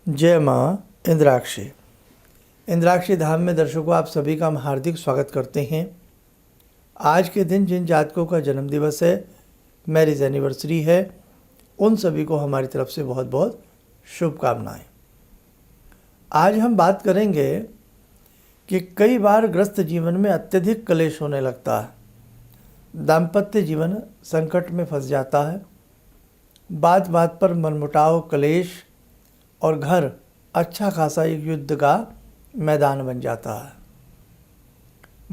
जय माँ इंद्राक्षी। इंद्राक्षी धाम में दर्शकों, आप सभी का हम हार्दिक स्वागत करते हैं। आज के दिन जिन जातकों का जन्म दिवस है, मैरिज एनिवर्सरी है, उन सभी को हमारी तरफ से बहुत बहुत शुभकामनाएं। आज हम बात करेंगे कि कई बार ग्रस्त जीवन में अत्यधिक क्लेश होने लगता है, दाम्पत्य जीवन संकट में फंस जाता है, बात बात पर मनमुटाव, क्लेश और घर अच्छा खासा एक युद्ध का मैदान बन जाता है।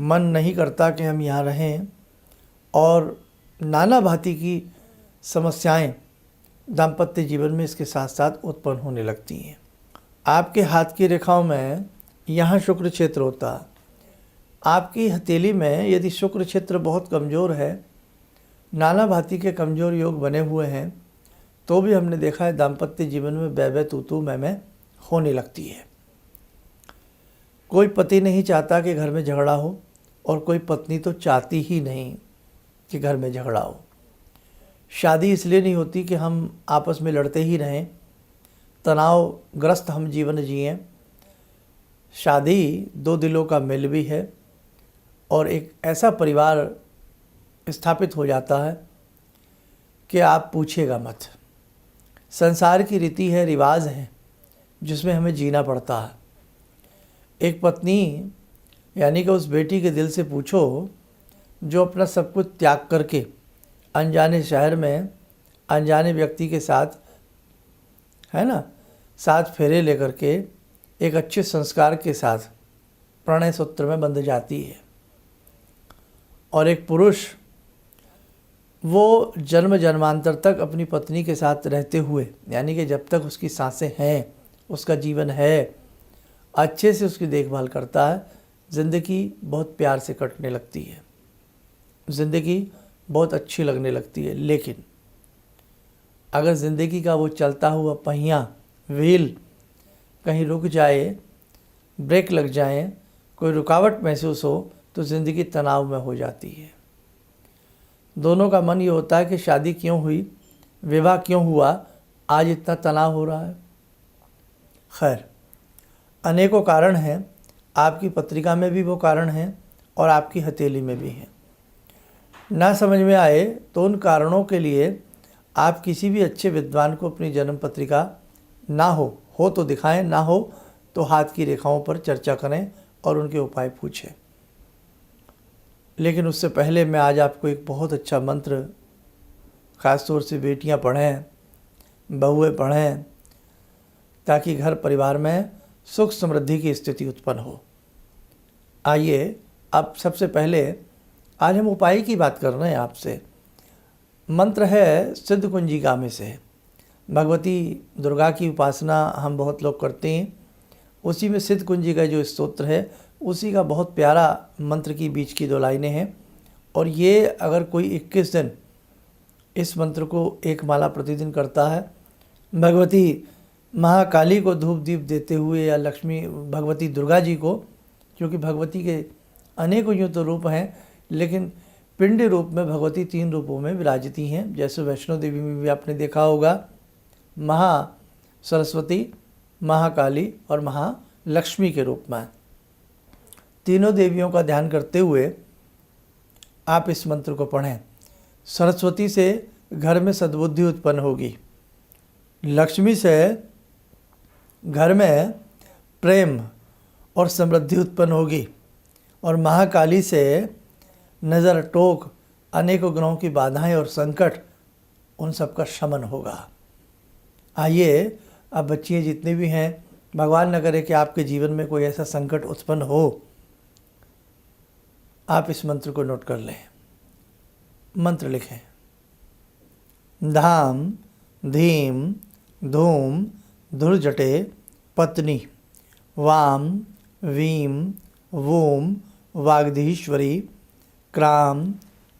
मन नहीं करता कि हम यहाँ रहें और नाना भांति की समस्याएं दाम्पत्य जीवन में इसके साथ साथ उत्पन्न होने लगती हैं। आपके हाथ की रेखाओं में यहाँ शुक्र क्षेत्र होता है। आपकी हथेली में यदि शुक्र क्षेत्र बहुत कमज़ोर है, नाना भांति के कमज़ोर योग बने हुए हैं, तो भी हमने देखा है दाम्पत्य जीवन में बै तू तू मैं होने लगती है। कोई पति नहीं चाहता कि घर में झगड़ा हो और कोई पत्नी तो चाहती ही नहीं कि घर में झगड़ा हो। शादी इसलिए नहीं होती कि हम आपस में लड़ते ही रहें, तनावग्रस्त हम जीवन जिएं। शादी दो दिलों का मेल भी है और एक ऐसा परिवार स्थापित हो जाता है कि आप पूछिएगा मत। संसार की रीति है, रिवाज है, जिसमें हमें जीना पड़ता है। एक पत्नी यानी कि उस बेटी के दिल से पूछो जो अपना सब कुछ त्याग करके अनजाने शहर में अनजाने व्यक्ति के साथ, है ना, साथ फेरे लेकर के एक अच्छे संस्कार के साथ प्रणय सूत्र में बंध जाती है। और एक पुरुष वो जन्म जन्मांतर तक अपनी पत्नी के साथ रहते हुए, यानी कि जब तक उसकी सांसें हैं, उसका जीवन है, अच्छे से उसकी देखभाल करता है। ज़िंदगी बहुत प्यार से कटने लगती है, ज़िंदगी बहुत अच्छी लगने लगती है। लेकिन अगर ज़िंदगी का वो चलता हुआ पहिया, व्हील कहीं रुक जाए, ब्रेक लग जाए, कोई रुकावट महसूस हो, तो ज़िंदगी तनाव में हो जाती है। दोनों का मन ये होता है कि शादी क्यों हुई, विवाह क्यों हुआ, आज इतना तनाव हो रहा है। खैर, अनेकों कारण हैं। आपकी पत्रिका में भी वो कारण हैं और आपकी हथेली में भी हैं। ना समझ में आए तो उन कारणों के लिए आप किसी भी अच्छे विद्वान को अपनी जन्म पत्रिका, ना हो तो दिखाएं, ना हो तो हाथ की रेखाओं पर चर्चा करें और उनके उपाय पूछें। लेकिन उससे पहले मैं आज आपको एक बहुत अच्छा मंत्र, ख़ास तौर से बेटियां पढ़ें, बहुएं पढ़ें, ताकि घर परिवार में सुख समृद्धि की स्थिति उत्पन्न हो। आइए, अब सबसे पहले आज हम उपाय की बात कर रहे हैं आपसे। मंत्र है सिद्ध कुंजिका में से। भगवती दुर्गा की उपासना हम बहुत लोग करते हैं, उसी में सिद्ध कुंजिका जो स्तोत्र है, उसी का बहुत प्यारा मंत्र की बीच की 2 लाइनें हैं। और ये अगर कोई 21 दिन इस मंत्र को एक माला प्रतिदिन करता है, भगवती महाकाली को धूप दीप देते हुए, या लक्ष्मी भगवती दुर्गा जी को, क्योंकि भगवती के अनेकों यूँ तो रूप हैं, लेकिन पिंड रूप में भगवती 3 रूपों में विराजती हैं। जैसे वैष्णो देवी में भी आपने देखा होगा, महा सरस्वती, महाकाली और महालक्ष्मी के रूप में। तीनों देवियों का ध्यान करते हुए आप इस मंत्र को पढ़ें। सरस्वती से घर में सद्बुद्धि उत्पन्न होगी, लक्ष्मी से घर में प्रेम और समृद्धि उत्पन्न होगी, और महाकाली से नज़र, टोक, अनेकों ग्रहों की बाधाएं और संकट, उन सब का शमन होगा। आइए, अब बच्चियाँ जितनी भी हैं, भगवान न करे कि आपके जीवन में कोई ऐसा संकट उत्पन्न हो, आप इस मंत्र को नोट कर लें। मंत्र लिखें। धाम धीम धूम धुर्जटे पत्नी वाम वीम वोम वागधीश्वरी क्राम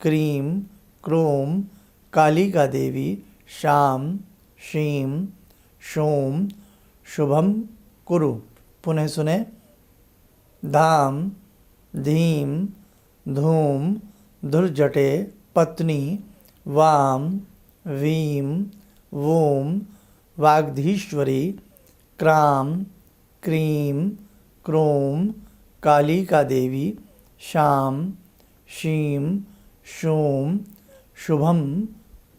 क्रीम क्रोम कालिका देवी शाम शीम शोम शुभम कुरु। पुनः सुने। धाम धीम धूम धुर्जटे पत्नी वाम वीम वोम वागधीश्वरी क्राम क्रीम क्रोम कालिका देवी शाम शीम शूम शुभम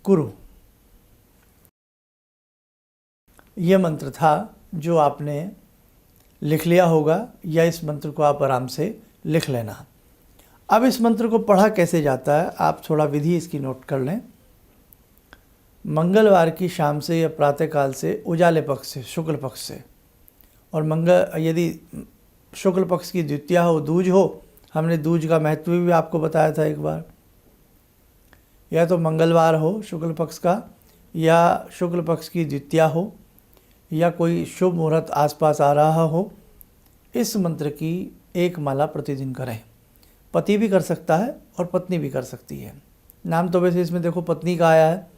कुरु। यह मंत्र था जो आपने लिख लिया होगा, या इस मंत्र को आप आराम से लिख लेना। अब इस मंत्र को पढ़ा कैसे जाता है, आप थोड़ा विधि इसकी नोट कर लें। मंगलवार की शाम से या प्रातःकाल से उजाले पक्ष से, शुक्ल पक्ष से, और यदि शुक्ल पक्ष की द्वितीया हो, दूज हो, हमने दूज का महत्व भी आपको बताया था एक बार, या तो मंगलवार हो शुक्ल पक्ष का, या शुक्ल पक्ष की द्वितीया हो, या कोई शुभ मुहूर्त आसपास आ रहा हो, इस मंत्र की एक माला प्रतिदिन करें। पति भी कर सकता है और पत्नी भी कर सकती है। नाम तो वैसे इसमें देखो पत्नी का आया है,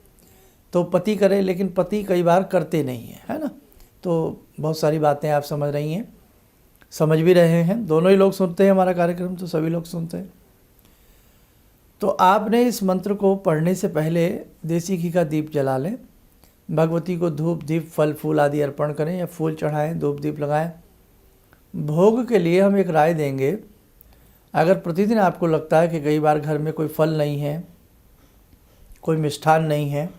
तो पति करे, लेकिन पति कई बार करते नहीं हैं, है ना। तो बहुत सारी बातें आप समझ रही हैं, समझ भी रहे हैं, दोनों ही लोग सुनते हैं हमारा कार्यक्रम, तो सभी लोग सुनते हैं। तो आपने इस मंत्र को पढ़ने से पहले देसी घी का दीप जला लें, भगवती को धूप दीप फल फूल आदि अर्पण करें, या फूल चढ़ाएं, धूप दीप लगाएं। भोग के लिए हम एक राय देंगे, अगर प्रतिदिन आपको लगता है कि कई बार घर में कोई फल नहीं है, कोई मिष्ठान नहीं है,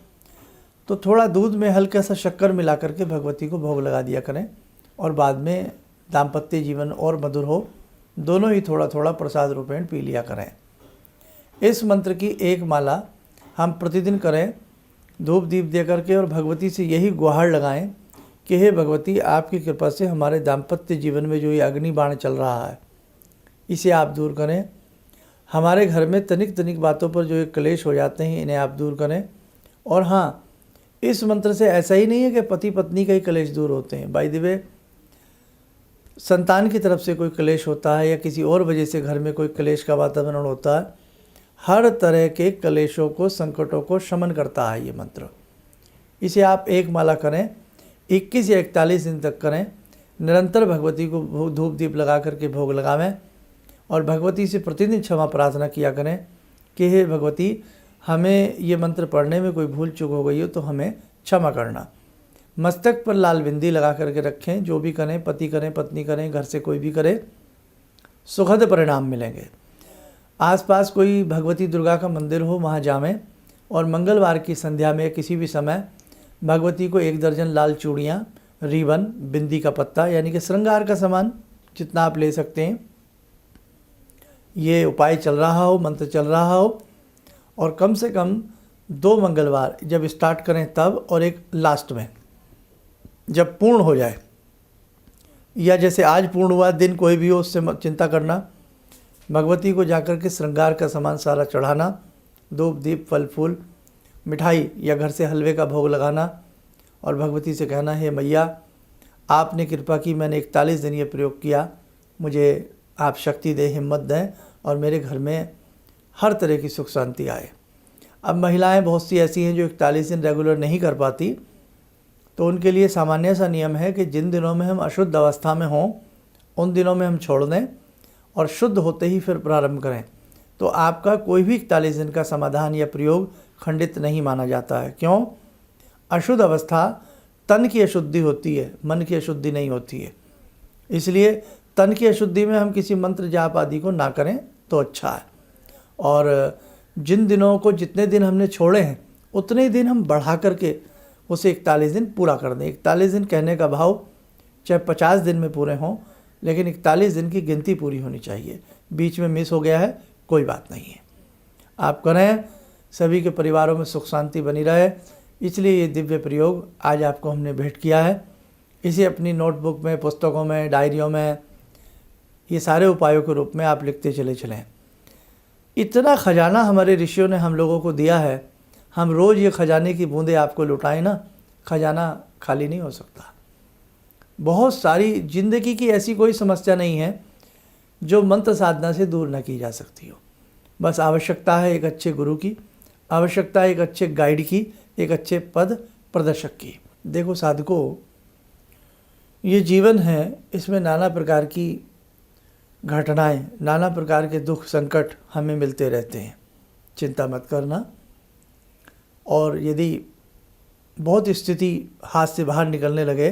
तो थोड़ा दूध में हल्का सा शक्कर मिला करके भगवती को भोग लगा दिया करें, और बाद में दाम्पत्य जीवन और मधुर हो, दोनों ही थोड़ा थोड़ा प्रसाद रूपेण पी लिया करें। इस मंत्र की एक माला हम प्रतिदिन करें, धूप दीप दे करके, और भगवती से यही गुहार लगाएं कि हे भगवती, आपकी कृपा से हमारे दाम्पत्य जीवन में जो ये अग्नि बाण चल रहा है, इसे आप दूर करें। हमारे घर में तनिक तनिक बातों पर जो ये क्लेश हो जाते हैं, इन्हें आप दूर करें। और हाँ, इस मंत्र से ऐसा ही नहीं है कि पति पत्नी का ही क्लेश दूर होते हैं। बाय द वे, संतान की तरफ से कोई क्लेश होता है, या किसी और वजह से घर में कोई क्लेश का वातावरण होता है, हर तरह के क्लेशों को, संकटों को शमन करता है ये मंत्र। इसे आप एक माला करें, 21 या 41 दिन तक करें, निरंतर भगवती को धूप दीप लगा करके भोग लगावें, और भगवती से प्रतिदिन क्षमा प्रार्थना किया करें कि हे भगवती, हमें ये मंत्र पढ़ने में कोई भूल चूक हो गई हो तो हमें क्षमा करना। मस्तक पर लाल बिंदी लगा करके रखें, जो भी करें, पति करें, पत्नी करें, घर से कोई भी करे, सुखद परिणाम मिलेंगे। आसपास कोई भगवती दुर्गा का मंदिर हो, वहाँ जावें, और मंगलवार की संध्या में किसी भी समय भगवती को 1 दर्जन लाल चूड़ियाँ, रिबन, बिंदी का पत्ता, यानी कि श्रृंगार का सामान जितना आप ले सकते हैं, ये उपाय चल रहा हो, मंत्र चल रहा हो, और कम से कम 2 मंगलवार जब स्टार्ट करें तब, और एक लास्ट में जब पूर्ण हो जाए, या जैसे आज पूर्ण हुआ दिन कोई भी हो, उससे मत चिंता करना। भगवती को जाकर के श्रृंगार का सामान सारा चढ़ाना, धूप दीप फल फूल मिठाई या घर से हलवे का भोग लगाना, और भगवती से कहना, हे मैया, आपने कृपा की, मैंने 41 दिन ये प्रयोग किया, मुझे आप शक्ति दें, हिम्मत दें, और मेरे घर में हर तरह की सुख शांति आए। अब महिलाएं बहुत सी ऐसी हैं जो 41 दिन रेगुलर नहीं कर पाती, तो उनके लिए सामान्य सा नियम है कि जिन दिनों में हम अशुद्ध अवस्था में हों, उन दिनों में हम छोड़ दें, और शुद्ध होते ही फिर प्रारंभ करें। तो आपका कोई भी 41 दिन का समाधान या प्रयोग खंडित नहीं माना जाता है। क्यों? अशुद्ध अवस्था तन की अशुद्धि होती है, मन की अशुद्धि नहीं होती है। इसलिए तन की अशुद्धि में हम किसी मंत्र जाप आदि को ना करें तो अच्छा है। और जिन दिनों को, जितने दिन हमने छोड़े हैं, उतने ही दिन हम बढ़ा करके उसे 41 दिन पूरा कर दें। 41 दिन कहने का भाव चाहे 50 दिन में पूरे हों, लेकिन 41 दिन की गिनती पूरी होनी चाहिए। बीच में मिस हो गया है, कोई बात नहीं है, आप करें, सभी के परिवारों में सुख शांति बनी रहे। इसलिए ये दिव्य प्रयोग आज आपको हमने भेंट किया है। इसे अपनी नोटबुक में, पुस्तकों में, डायरियों में, ये सारे उपायों के रूप में आप लिखते चले चलें। इतना खजाना हमारे ऋषियों ने हम लोगों को दिया है, हम रोज़ ये खजाने की बूंदें आपको लुटाएं ना, खजाना खाली नहीं हो सकता। बहुत सारी जिंदगी की ऐसी कोई समस्या नहीं है जो मंत्र साधना से दूर न की जा सकती हो। बस आवश्यकता है एक अच्छे गुरु की, आवश्यकता है एक अच्छे गाइड की, एक अच्छे पद प्रदर्शक की। देखो साधकों, ये जीवन है, इसमें नाना प्रकार की घटनाएं, नाना प्रकार के दुख संकट हमें मिलते रहते हैं। चिंता मत करना, और यदि बहुत स्थिति हाथ से बाहर निकलने लगे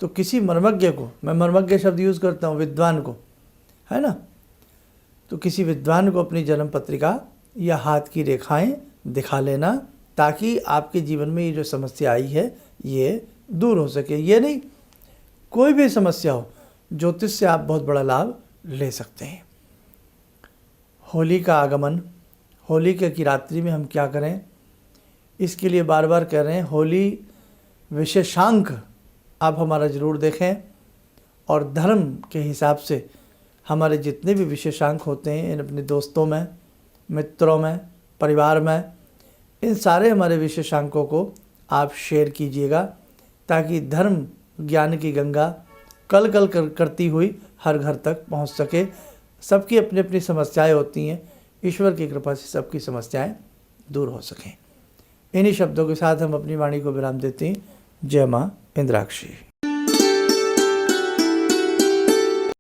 तो किसी मर्मज्ञ को, मैं मर्मज्ञ शब्द यूज़ करता हूँ, विद्वान को, है ना, तो किसी विद्वान को अपनी जन्म पत्रिका या हाथ की रेखाएं दिखा लेना, ताकि आपके जीवन में ये जो समस्या आई है ये दूर हो सके। ये नहीं, कोई भी समस्या हो, ज्योतिष से आप बहुत बड़ा लाभ ले सकते हैं। होली का आगमन, होली की रात्रि में हम क्या करें, इसके लिए बार बार कह रहे हैं, होली विशेषांक आप हमारा ज़रूर देखें, और धर्म के हिसाब से हमारे जितने भी विशेषांक होते हैं, इन अपने दोस्तों में, मित्रों में, परिवार में, इन सारे हमारे विशेषांकों को आप शेयर कीजिएगा, ताकि धर्म ज्ञान की गंगा कल कल करती हुई हर घर तक पहुंच सके। सबकी अपनी अपनी समस्याएं होती हैं, ईश्वर की कृपा से सबकी समस्याएं दूर हो सकें। इन्हीं शब्दों के साथ हम अपनी वाणी को विराम देते हैं। जय माँ इंद्राक्षी।